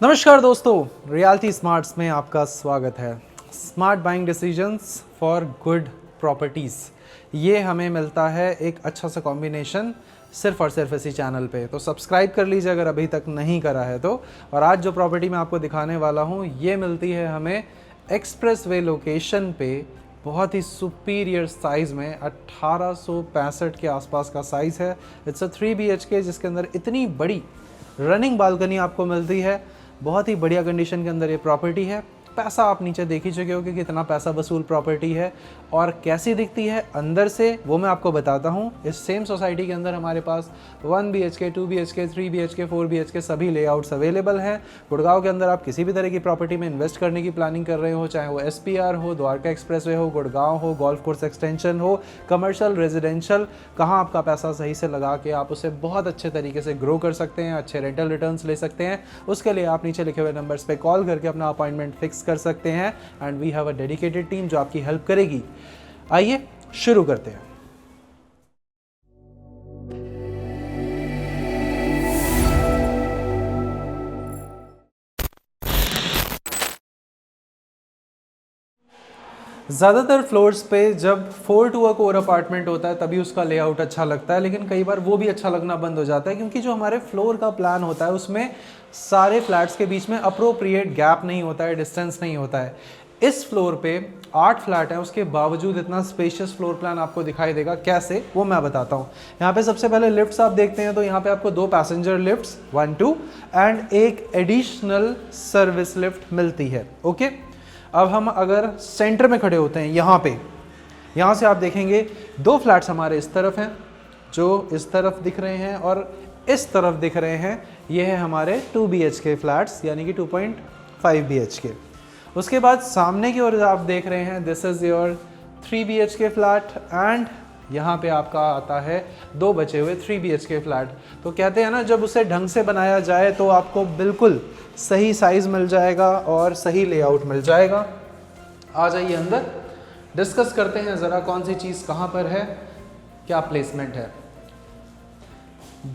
नमस्कार दोस्तों, reality smarts में आपका स्वागत है। Smart buying decisions for good properties, ये हमें मिलता है एक अच्छा सा कॉम्बिनेशन सिर्फ और सिर्फ इसी चैनल पे। तो सब्सक्राइब कर लीजिए अगर अभी तक नहीं करा है तो। और आज जो प्रॉपर्टी मैं आपको दिखाने वाला हूँ ये मिलती है हमें एक्सप्रेस वे लोकेशन पे, बहुत ही सुपीरियर साइज़ में 1865 के आसपास का साइज़ है। इट्स अ 3 BHK जिसके अंदर इतनी बड़ी रनिंग बालकनी आपको मिलती है। बहुत ही बढ़िया कंडीशन के अंदर ये प्रॉपर्टी है। पैसा आप नीचे देख ही चुके हो कि कितना पैसा वसूल प्रॉपर्टी है और कैसी दिखती है अंदर से, वो मैं आपको बताता हूँ। इस सेम सोसाइटी के अंदर हमारे पास 1 BHK, 2 BHK, 3 BHK, 4 BHK सभी लेआउट्स अवेलेबल हैं। गुड़गांव के अंदर आप किसी भी तरह की प्रॉपर्टी में इन्वेस्ट करने की प्लानिंग कर रहे हो, चाहे वो SPR हो, द्वारका एक्सप्रेसवे हो, गुड़गांव हो, गोल्फ कोर्स एक्सटेंशन हो, कमर्शियल, रेजिडेंशियल, कहाँ आपका पैसा सही से लगा के आप उसे बहुत अच्छे तरीके से ग्रो कर सकते हैं, अच्छे रेंटल रिटर्न्स ले सकते हैं। उसके लिए आप नीचे लिखे हुए नंबर्स पे कॉल करके अपना अपॉइंटमेंट फिक्स कर सकते हैं and we have a dedicated team जो आपकी हेल्प करेगी। आइए शुरू करते हैं। ज़्यादातर फ्लोर्स पे जब 4 टू अ कोर अपार्टमेंट होता है तभी उसका लेआउट अच्छा लगता है, लेकिन कई बार वो भी अच्छा लगना बंद हो जाता है क्योंकि जो हमारे फ्लोर का प्लान होता है उसमें सारे फ्लैट्स के बीच में अप्रोप्रिएट गैप नहीं होता है, डिस्टेंस नहीं होता है। इस फ्लोर पे 8 फ्लैट हैं, उसके बावजूद इतना स्पेशियस फ्लोर प्लान आपको दिखाई देगा। कैसे, वो मैं बताता हूँ। यहाँ पे सबसे पहले लिफ्ट्स आप देखते हैं तो यहाँ पे आपको 2 पैसेंजर लिफ्ट्स 1 2 एंड एक एडिशनल सर्विस लिफ्ट मिलती है। ओके, अब हम अगर सेंटर में खड़े होते हैं यहाँ पे, यहाँ से आप देखेंगे 2 फ्लैट्स हमारे इस तरफ हैं जो इस तरफ दिख रहे हैं और इस तरफ दिख रहे हैं। ये है हमारे 2 BHK फ्लैट्स यानी कि 2.5 BHK। उसके बाद सामने की ओर आप देख रहे हैं, this is your 3 BHK flat and यहाँ पे आपका आता है 2 बचे हुए 3 BHK फ्लैट। तो कहते हैं ना, जब उसे ढंग से बनाया जाए तो आपको बिल्कुल सही साइज़ मिल जाएगा और सही लेआउट मिल जाएगा। आ जाइए अंदर, डिस्कस करते हैं ज़रा कौन सी चीज़ कहाँ पर है, क्या प्लेसमेंट है।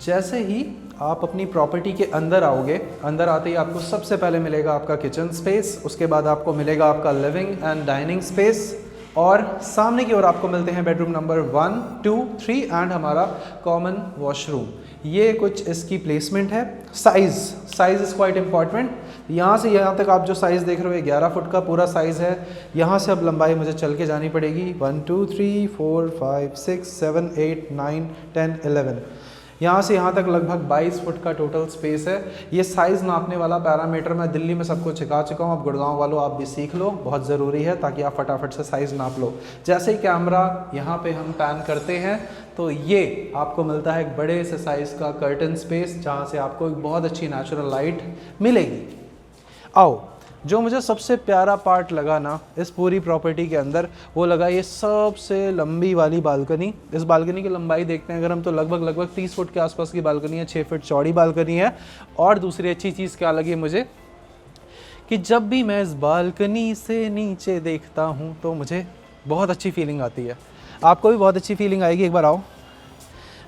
जैसे ही आप अपनी प्रॉपर्टी के अंदर आओगे, अंदर आते ही आपको सबसे पहले मिलेगा आपका किचन स्पेस, उसके बाद आपको मिलेगा आपका लिविंग एंड डाइनिंग स्पेस और सामने की ओर आपको मिलते हैं बेडरूम नंबर 1 2 3 एंड हमारा कॉमन वॉशरूम। ये कुछ इसकी प्लेसमेंट है। Size is quite important. यहाँ से यहाँ तक आप जो साइज़ देख रहे हो 11 फुट का पूरा साइज़ है। यहाँ से अब लंबाई मुझे चल के जानी पड़ेगी 1 2 3 4 5 6 7 8 9 10 11। यहाँ से यहाँ तक लगभग 22 फुट का टोटल स्पेस है। ये साइज़ नापने वाला पैरामीटर मैं दिल्ली में सबको सिखा चुका हूँ, अब गुड़गांव वालों आप भी सीख लो, बहुत ज़रूरी है ताकि आप फटाफट से साइज़ नाप लो। जैसे ही कैमरा यहाँ पे हम पैन करते हैं तो ये आपको मिलता है एक बड़े से साइज़ का कर्टन स्पेस जहाँ से आपको एक बहुत अच्छी नेचुरल लाइट मिलेगी। आओ, जो मुझे सबसे प्यारा पार्ट लगा ना इस पूरी प्रॉपर्टी के अंदर, वो लगा ये सबसे लंबी वाली बालकनी। इस बालकनी की लंबाई देखते हैं अगर हम तो लगभग 30 फुट के आसपास की बालकनी है, 6 फुट चौड़ी बालकनी है। और दूसरी अच्छी चीज़ क्या लगी मुझे कि जब भी मैं इस बालकनी से नीचे देखता हूँ तो मुझे बहुत अच्छी फीलिंग आती है। आपको भी बहुत अच्छी फीलिंग आएगी, एक बार आओ।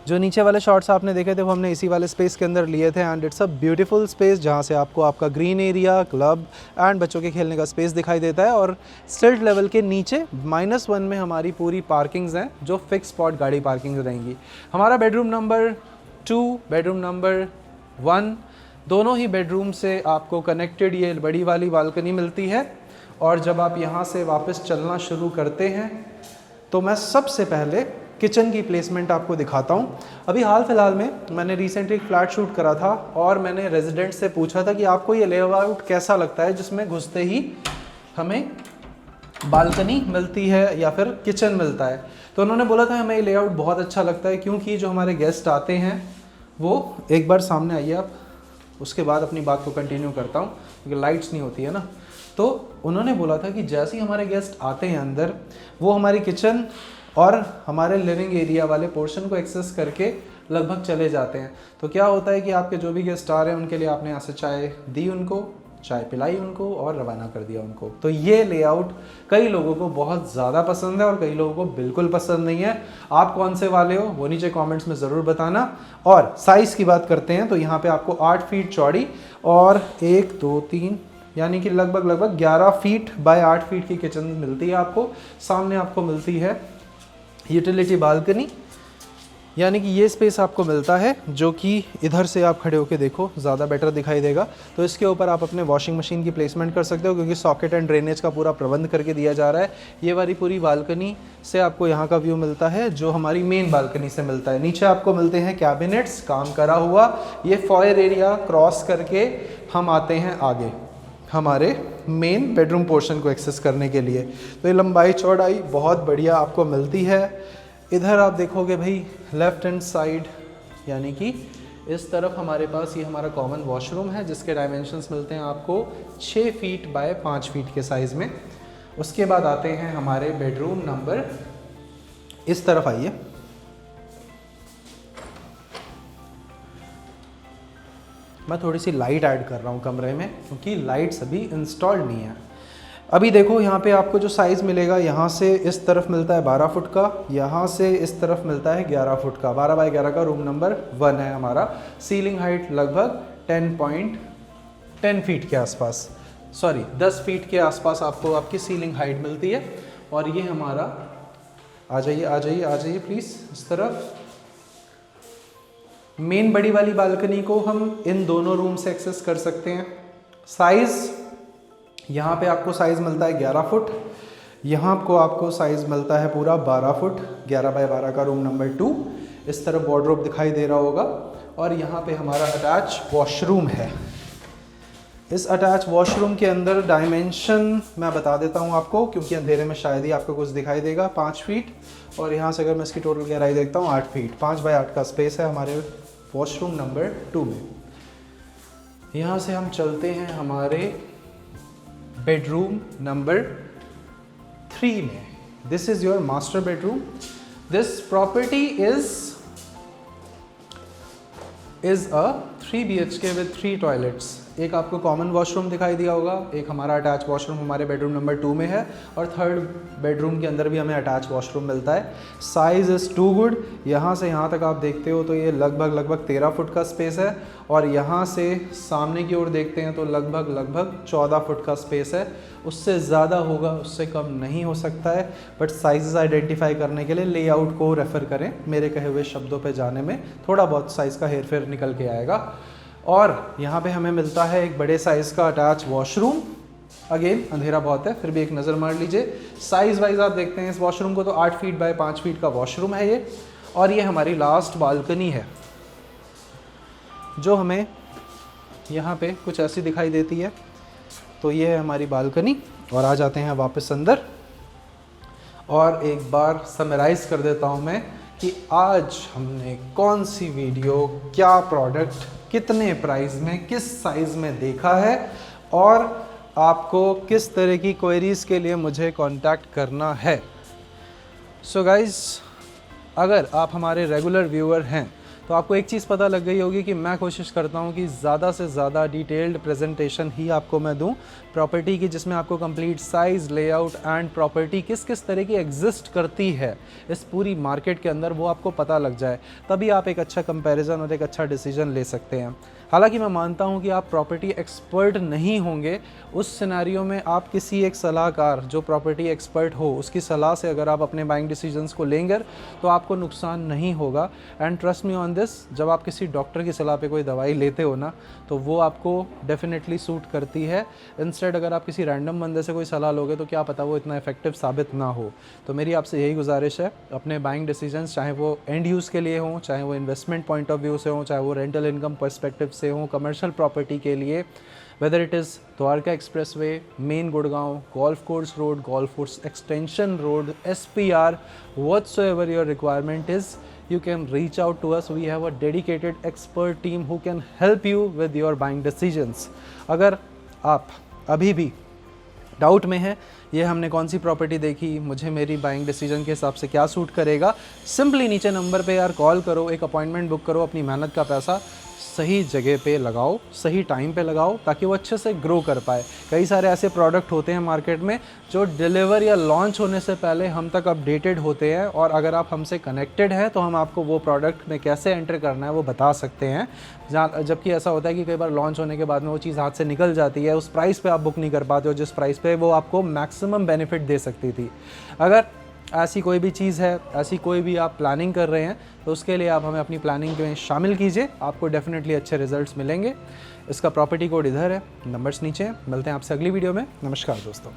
जो नीचे वाले शॉट्स आपने देखे थे वो हमने इसी वाले स्पेस के अंदर लिए थे and it's a beautiful space जहाँ से आपको आपका ग्रीन एरिया, क्लब एंड बच्चों के खेलने का स्पेस दिखाई देता है। और स्टिल्ट लेवल के नीचे -1 में हमारी पूरी पार्किंग्स हैं जो फिक्स स्पॉट गाड़ी पार्किंग रहेंगी। हमारा बेडरूम नंबर 2, बेडरूम नंबर 1, दोनों ही बेडरूम से आपको कनेक्टेड ये बड़ी वाली बालकनी मिलती है। और जब आप यहाँ से वापस चलना शुरू करते हैं तो मैं सबसे पहले किचन की प्लेसमेंट आपको दिखाता हूँ। अभी हाल फिलहाल में मैंने रिसेंटली एक फ्लैट शूट करा था और मैंने रेजिडेंट से पूछा था कि आपको ये लेआउट कैसा लगता है जिसमें घुसते ही हमें बालकनी मिलती है या फिर किचन मिलता है। तो उन्होंने बोला था हमें ये लेआउट बहुत अच्छा लगता है क्योंकि जो हमारे गेस्ट आते हैं वो, एक बार सामने आइए आप, उसके बाद अपनी बात को कंटिन्यू करता हूँ क्योंकि लाइट्स नहीं होती है ना। तो उन्होंने बोला था कि जैसे ही हमारे गेस्ट आते हैं अंदर, वो हमारी किचन और हमारे लिविंग एरिया वाले पोर्शन को एक्सेस करके लगभग चले जाते हैं। तो क्या होता है कि आपके जो भी गेस्ट आ रहे हैं उनके लिए आपने यहाँ से चाय दी, उनको चाय पिलाई उनको और रवाना कर दिया उनको। तो ये लेआउट कई लोगों को बहुत ज़्यादा पसंद है और कई लोगों को बिल्कुल पसंद नहीं है। आप कौन से वाले हो वो नीचे कमेंट्स में ज़रूर बताना। और साइज़ की बात करते हैं तो यहाँ पे आपको 8 फीट चौड़ी और 1 2 3 यानी कि लगभग 11 फीट बाय 8 फीट की किचन मिलती है आपको। सामने आपको मिलती है यूटिलिटी बालकनी, यानी कि ये स्पेस आपको मिलता है जो कि इधर से आप खड़े होकर देखो ज़्यादा बेटर दिखाई देगा। तो इसके ऊपर आप अपने वॉशिंग मशीन की प्लेसमेंट कर सकते हो क्योंकि सॉकेट एंड ड्रेनेज का पूरा प्रबंध करके दिया जा रहा है। ये वाली पूरी बालकनी से आपको यहाँ का व्यू मिलता है जो हमारी मेन बालकनी से मिलता है। नीचे आपको मिलते हैं कैबिनेट्स काम करा हुआ। ये फॉयर एरिया क्रॉस करके हम आते हैं आगे हमारे मेन बेडरूम पोर्शन को एक्सेस करने के लिए। तो ये लंबाई चौड़ाई बहुत बढ़िया आपको मिलती है। इधर आप देखोगे भाई लेफ्ट हैंड साइड यानी कि इस तरफ हमारे पास ये हमारा कॉमन वॉशरूम है जिसके डायमेंशंस मिलते हैं आपको 6 फीट बाय 5 फीट के साइज़ में। उसके बाद आते हैं हमारे बेडरूम नंबर, इस तरफ आइए। मैं थोड़ी सी लाइट ऐड कर रहा हूँ कमरे में क्योंकि लाइट्स अभी इंस्टॉल्ड नहीं है। अभी देखो यहाँ पे आपको जो साइज़ मिलेगा, यहाँ से इस तरफ मिलता है 12 फुट का, यहाँ से इस तरफ मिलता है 11 फुट का। 12 बाय 11 का रूम नंबर 1 है हमारा। सीलिंग हाइट लगभग 10 फीट के आसपास, सॉरी 10 फीट के आसपास आपको आपकी सीलिंग हाइट मिलती है। और ये हमारा, आ जाइए प्लीज़ इस तरफ। मेन बड़ी वाली बालकनी को हम इन दोनों रूम से एक्सेस कर सकते हैं। साइज़ यहाँ पे आपको साइज़ मिलता है 11 फुट, यहाँ आपको साइज़ मिलता है पूरा 12 फुट। 11 बाय 12 का रूम नंबर 2। इस तरफ वार्डरोब दिखाई दे रहा होगा और यहाँ पे हमारा अटैच वॉशरूम है। इस अटैच वॉशरूम के अंदर डायमेंशन मैं बता देता हूँ आपको क्योंकि अंधेरे में शायद ही आपको कुछ दिखाई देगा। 5 फीट और यहाँ से अगर मैं इसकी टोटल गहराई देखता हूँ 8 फीट। 5 बाय 8 का स्पेस है हमारे वॉशरूम नंबर 2 में। यहाँ से हम चलते हैं हमारे बेडरूम नंबर 3 में। This is your master bedroom. This property is a 3 BHK with 3 toilets. एक आपको कॉमन वॉशरूम दिखाई दिया होगा, एक हमारा अटैच वॉशरूम हमारे बेडरूम नंबर 2 में है और थर्ड बेडरूम के अंदर भी हमें अटैच वॉशरूम मिलता है। Size is too good. यहाँ से यहाँ तक आप देखते हो तो ये लगभग 13 फुट का स्पेस है और यहाँ से सामने की ओर देखते हैं तो लगभग 14 फुट का स्पेस है। उससे ज़्यादा होगा, उससे कम नहीं हो सकता है। बट साइज़ आइडेंटिफाई करने के लिए लेआउट को रेफ़र करें। मेरे कहे हुए शब्दों पे जाने में थोड़ा बहुत साइज़ का हेर फेर निकल के आएगा। और यहाँ पे हमें मिलता है एक बड़े साइज़ का अटैच वॉशरूम। अगेन अंधेरा बहुत है फिर भी एक नज़र मार लीजिए। साइज़ वाइज आप देखते हैं इस वॉशरूम को तो 8 फीट बाय 5 फीट का वॉशरूम है ये। और ये हमारी लास्ट बालकनी है जो हमें यहाँ पे कुछ ऐसी दिखाई देती है। तो ये है हमारी बालकनी और आ जाते हैं वापस अंदर। और एक बार समराइज़ कर देता हूँ मैं कि आज हमने कौन सी वीडियो, क्या प्रोडक्ट, कितने प्राइस में, किस साइज़ में देखा है और आपको किस तरह की क्वेरीज़ के लिए मुझे कांटेक्ट करना है। सो गाइज़, अगर आप हमारे रेगुलर व्यूअर हैं तो आपको एक चीज़ पता लग गई होगी कि मैं कोशिश करता हूं कि ज़्यादा से ज़्यादा डिटेल्ड प्रेजेंटेशन ही आपको मैं दूं प्रॉपर्टी की, जिसमें आपको complete size, layout and property किस किस तरह की एग्जिस्ट करती है इस पूरी मार्केट के अंदर वो आपको पता लग जाए। तभी आप एक अच्छा कंपैरिजन और एक अच्छा डिसीजन ले सकते हैं। हालांकि मैं मानता हूं कि आप प्रॉपर्टी एक्सपर्ट नहीं होंगे, उस सिनेरियो में आप किसी एक सलाहकार जो प्रॉपर्टी एक्सपर्ट हो उसकी सलाह से अगर आप अपने बाइंग डिसीजंस को लेंगे तो आपको नुकसान नहीं होगा। And trust me on this, जब आप किसी डॉक्टर की सलाह पे कोई दवाई लेते हो ना तो वो आपको डेफिनेटली सूट करती है। इंस्टेड अगर आप किसी रैंडम बंदे से कोई सलाह लोगे तो क्या पता वो इतना इफेक्टिव साबित ना हो। तो मेरी आपसे यही गुजारिश है, अपने बाइंग डिसीजंस चाहे वो एंड यूज़ के लिए हों, चाहे वो इन्वेस्टमेंट पॉइंट ऑफ व्यू से हों, चाहे वो रेंटल इनकम पर्सपेक्टिव से हों, कमर्शियल प्रॉपर्टी के लिए, whether it is Dwarka expressway, main Gurgaon, golf course road, golf course extension road, SPR, whatsoever your requirement is, you can reach out to us. We have a dedicated expert team who can help you with your buying decisions. अगर आप अभी भी doubt में है ये हमने कौन सी property देखी, मुझे मेरी बाइंग डिसीजन के हिसाब से क्या सूट करेगा, सिंपली नीचे नंबर पे यार कॉल करो, एक अपॉइंटमेंट बुक करो, अपनी मेहनत का पैसा सही जगह पे लगाओ, सही टाइम पे लगाओ, ताकि वो अच्छे से ग्रो कर पाए। कई सारे ऐसे प्रोडक्ट होते हैं मार्केट में जो डिलीवर या लॉन्च होने से पहले हम तक अपडेटेड होते हैं, और अगर आप हमसे कनेक्टेड हैं तो हम आपको वो प्रोडक्ट में कैसे एंटर करना है वो बता सकते हैं। जबकि ऐसा होता है कि कई बार लॉन्च होने के बाद में वो चीज़ हाथ से निकल जाती है, उस प्राइस पे आप बुक नहीं कर पाते हो जिस प्राइस पे वो आपको मैक्सिमम बेनिफिट दे सकती थी। अगर ऐसी कोई भी चीज़ है, ऐसी कोई भी आप प्लानिंग कर रहे हैं, तो उसके लिए आप हमें अपनी प्लानिंग में शामिल कीजिए, आपको डेफिनेटली अच्छे रिजल्ट्स मिलेंगे। इसका प्रॉपर्टी कोड इधर है, नंबर्स नीचे हैं। मिलते हैं आपसे अगली वीडियो में। नमस्कार दोस्तों।